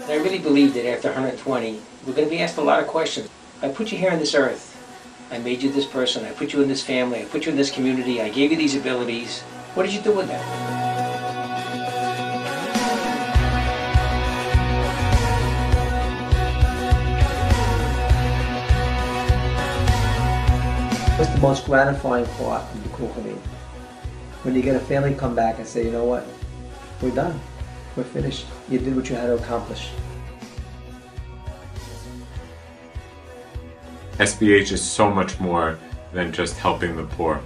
I really believe that after 120, we're going to be asked a lot of questions. I put you here on this earth. I made you this person. I put you in this family. I put you in this community. I gave you these abilities. What did you do with them? What's the most gratifying part of the Bikuch HaMin? When you get a family come back and say, you know what, we're done, we're finished. You did what you had to accomplish. SBH is so much more than just helping the poor.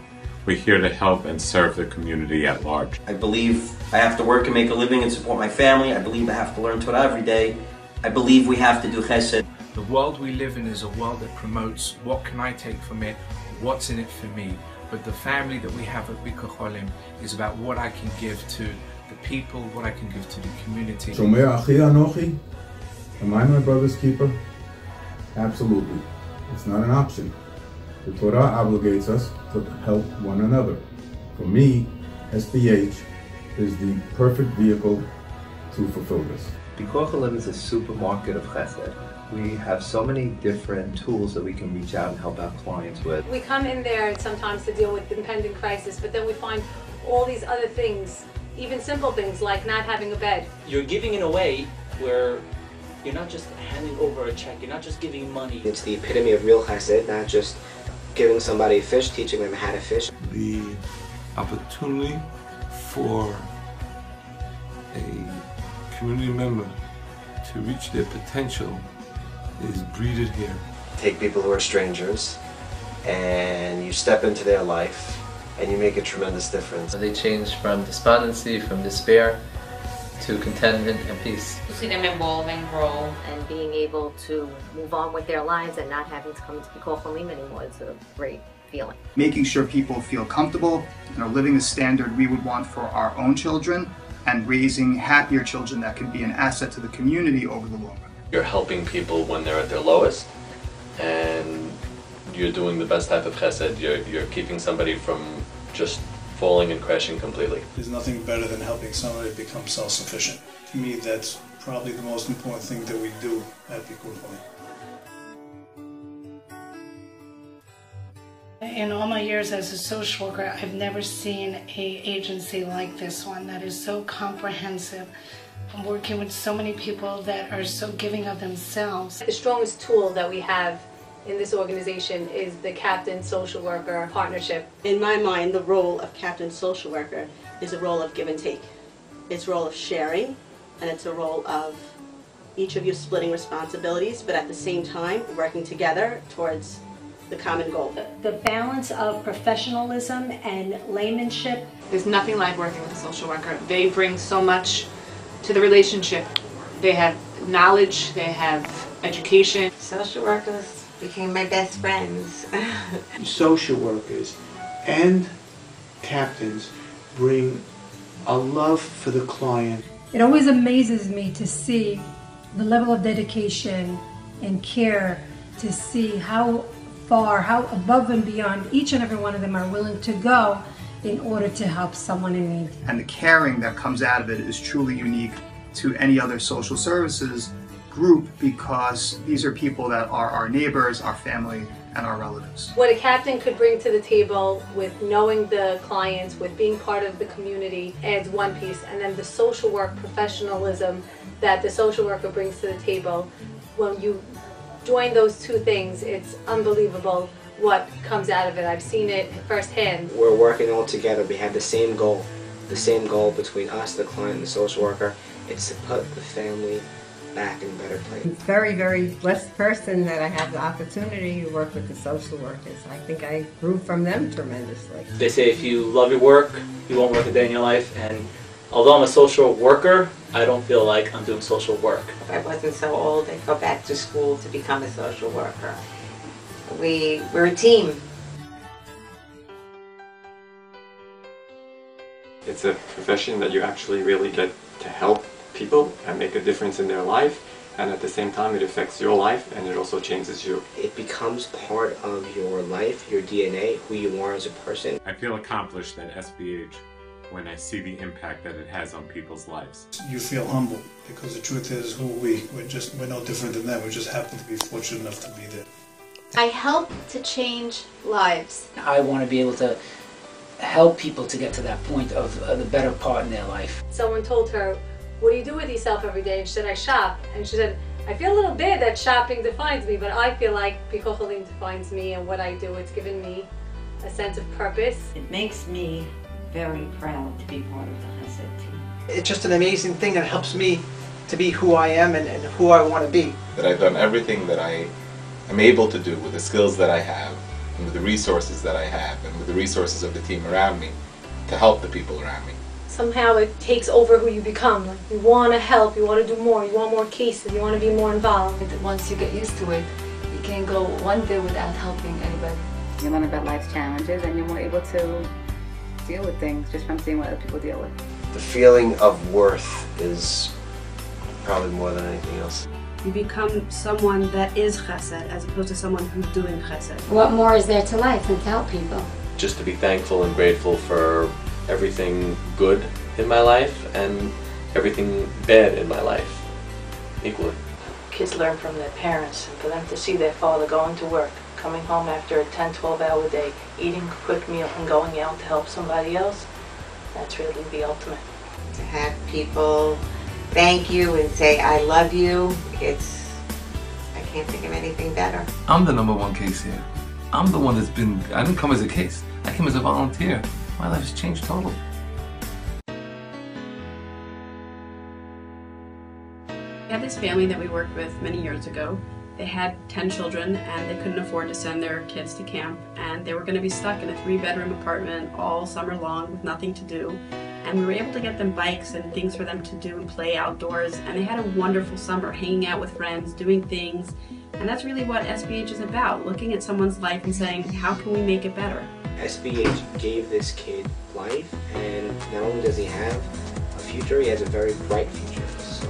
We're here to help and serve the community at large. I believe I have to work and make a living and support my family. I believe I have to learn Torah every day. I believe we have to do chesed. The world we live in is a world that promotes what can I take from it, what's in it for me. But the family that we have at Bikuch Olim is about what I can give to the people, what I can give to the community. Shomer Achi Anochi, am I my brother's keeper? Absolutely. It's not an option. The Torah obligates us to help one another. For me, SBH is the perfect vehicle to fulfill this. Bikuch Olim is a supermarket of chesed. We have so many different tools that we can reach out and help our clients with. We come in there sometimes to deal with impending crisis, but then we find all these other things, even simple things like not having a bed. You're giving in a way where you're not just handing over a check, you're not just giving money. It's the epitome of real chesed, not just giving somebody a fish, teaching them how to fish. The opportunity for a community member to reach their potential is breeded here. Take people who are strangers and you step into their life and you make a tremendous difference. They change from despondency, from despair, to contentment and peace. To see them evolve and grow and being able to move on with their lives and not having to come to Bikuch Olim anymore is a great feeling. Making sure people feel comfortable and are living the standard we would want for our own children and raising happier children that can be an asset to the community over the long run. You're helping people when they're at their lowest, and you're doing the best type of chesed. You're keeping somebody from just falling and crashing completely. There's nothing better than helping somebody become self-sufficient. To me, that's probably the most important thing that we do at Bikuch Olim. In all my years as a social worker, I've never seen an agency like this one that is so comprehensive. I'm working with so many people that are so giving of themselves. The strongest tool that we have in this organization is the Captain Social Worker Partnership. In my mind, the role of Captain Social Worker is a role of give and take. It's a role of sharing, and it's a role of each of you splitting responsibilities, but at the same time working together towards the common goal. The balance of professionalism and laymanship. There's nothing like working with a social worker. They bring so much to the relationship. They have knowledge, they have education. Social workers became my best friends. Social workers and captains bring a love for the client. It always amazes me to see the level of dedication and care, to see how far, how above and beyond each and every one of them are willing to go in order to help someone in need. And the caring that comes out of it is truly unique to any other social services group, because these are people that are our neighbors, our family, and our relatives. What a captain could bring to the table with knowing the clients, with being part of the community, adds one piece, and then the social work professionalism that the social worker brings to the table. When you join those two things, it's unbelievable what comes out of it. I've seen it firsthand. We're working all together. We have the same goal between us, the client, and the social worker. It's to put the family back in a better place. I'm a very, very blessed person that I have the opportunity to work with the social workers. I think I grew from them tremendously. They say if you love your work, you won't work a day in your life, and although I'm a social worker, I don't feel like I'm doing social work. If I wasn't so old, I'd go back to school to become a social worker. We're a team. It's a profession that you actually really get to help people and make a difference in their life, and at the same time it affects your life and it also changes you. It becomes part of your life, your DNA, who you are as a person. I feel accomplished at SBH when I see the impact that it has on people's lives. You feel humble because the truth is we're no different than them. We just happen to be fortunate enough to be there. I help to change lives. I want to be able to help people to get to that point of the better part in their life. Someone told her, what do you do with yourself every day? And she said, I shop. And she said, I feel a little bit that shopping defines me, but I feel like Bikuch Olim defines me and what I do. It's given me a sense of purpose. It makes me very proud to be part of the Chesed team. It's just an amazing thing that helps me to be who I am and who I want to be. That I've done everything that I am able to do with the skills that I have, and with the resources that I have, and with the resources of the team around me, to help the people around me. Somehow it takes over who you become. Like, you want to help, you want to do more, you want more cases, you want to be more involved. Once you get used to it, you can't go one day without helping anybody. You learn about life's challenges and you're more able to deal with things just from seeing what other people deal with. The feeling of worth is probably more than anything else. You become someone that is chesed as opposed to someone who's doing chesed. What more is there to life than to help people? Just to be thankful and grateful for everything good in my life and everything bad in my life, equally. Kids learn from their parents, and for them to see their father going to work, coming home after a 10-12 hour day, eating a quick meal and going out to help somebody else, that's really the ultimate. To have people thank you and say I love you, I can't think of anything better. I'm the #1 case here. I'm the one that's been, I didn't come as a case. I came as a volunteer. My life has changed totally. We had this family that we worked with many years ago. They had 10 children and they couldn't afford to send their kids to camp, and they were going to be stuck in a 3-bedroom apartment all summer long with nothing to do. And we were able to get them bikes and things for them to do and play outdoors, and they had a wonderful summer hanging out with friends, doing things. And that's really what SBH is about, looking at someone's life and saying, how can we make it better? SBH gave this kid life, and not only does he have a future, he has a very bright future. So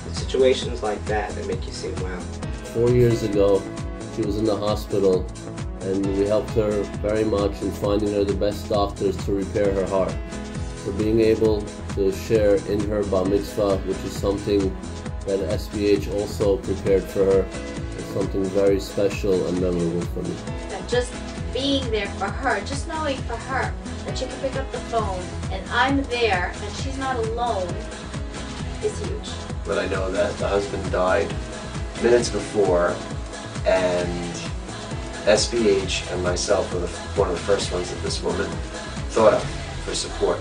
it's situations like that make you say, wow. 4 years ago, she was in the hospital, and we helped her very much in finding her the best doctors to repair her heart. For being able to share in her bar mitzvah, which is something that SBH also prepared for her, is something very special and memorable for me. And just being there for her, just knowing for her that she can pick up the phone and I'm there and she's not alone is huge. But I know that the husband died minutes before, and SBH and myself were one of the first ones that this woman thought of for support.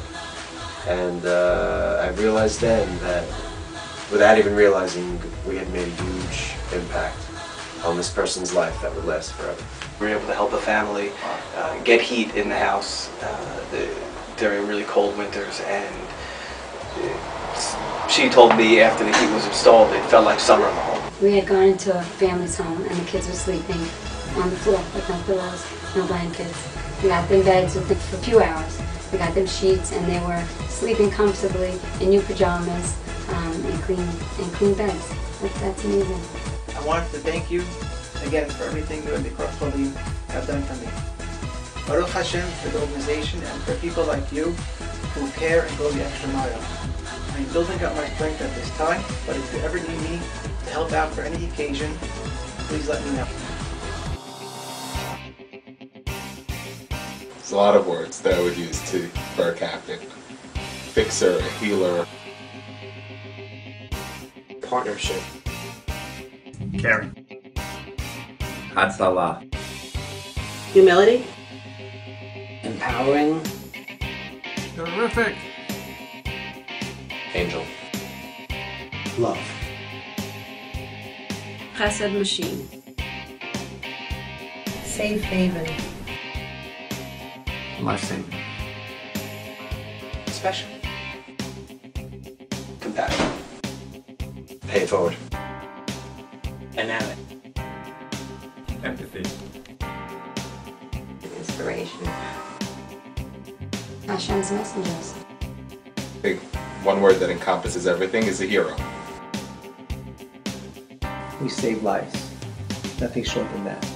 And I realized then that, without even realizing, we had made a huge impact on this person's life that would last forever. We were able to help a family get heat in the house during really cold winters, and she told me after the heat was installed, it felt like summer in the home. We had gone into a family's home and the kids were sleeping on the floor with no pillows, no blankets. We got them beds with them for a few hours. We got them sheets and they were sleeping comfortably in new pajamas and clean beds. That's amazing. I wanted to thank you again for everything you and the Bikuch Olim have done for me. Baruch Hashem for the organization and for people like you who care and go the extra mile. I'm building up my strength at this time, but if you ever need me to help out for any occasion, please let me know. There's a lot of words that I would use for a captain. Fixer, a healer. Partnership. Caring. Hatzalah. Humility. Empowering. Terrific. Angel. Love. Chesed machine. Safe haven. Life-saving. Special. Compassion. Pay it forward. Dynamic. Empathy. Inspiration. Hashem's messengers. I think one word that encompasses everything is a hero. We save lives. Nothing short than that.